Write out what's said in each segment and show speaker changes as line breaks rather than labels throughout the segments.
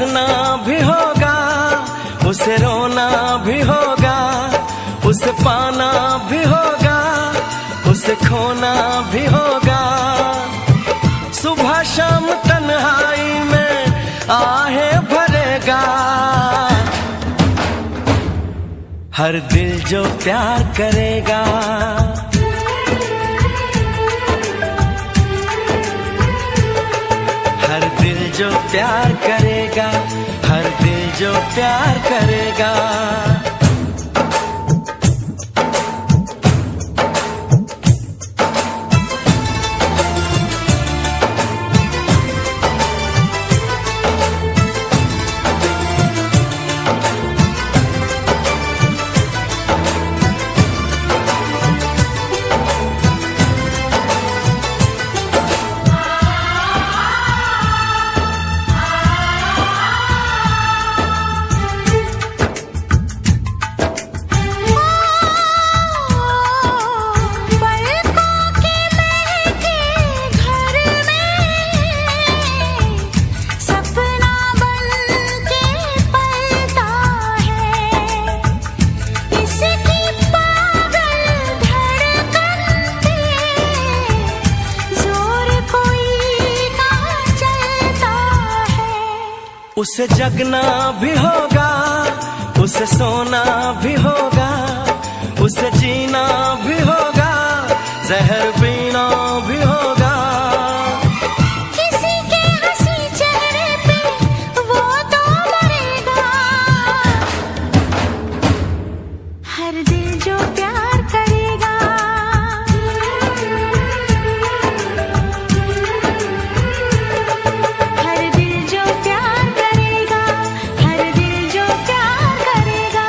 हंसना भी होगा, उसे रोना भी होगा, उसे पाना भी होगा, उसे खोना भी होगा। सुबह शाम तन्हाई में आहे भरेगा, हर दिल जो प्यार करेगा। हर दिल जो प्यार करेगा, हर दिल जो प्यार करेगा। उसे जगना भी होगा, उसे सोना भी होगा, उसे जीना भी होगा, जहर पीना भी होगा।
किसी के हंसी चेहरे पे वो तो मरेगा, हर दिल जो प्यार करेगा। हर दिल जो प्यार करेगा, हर दिल जो प्यार करेगा।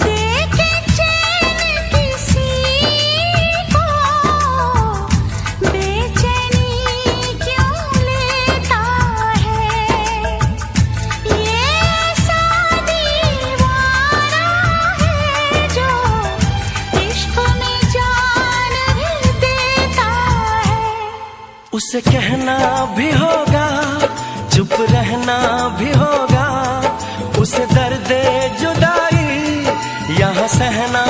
देखे चैन किसी को, बेचैनी क्यों लेता है? ये ऐसा दीवाना है जो इश्क में जान भी देता है।
उसे कहना भी होगा, चुप रहना भी होगा, उसे दर्द जुदाई यहाँ सहना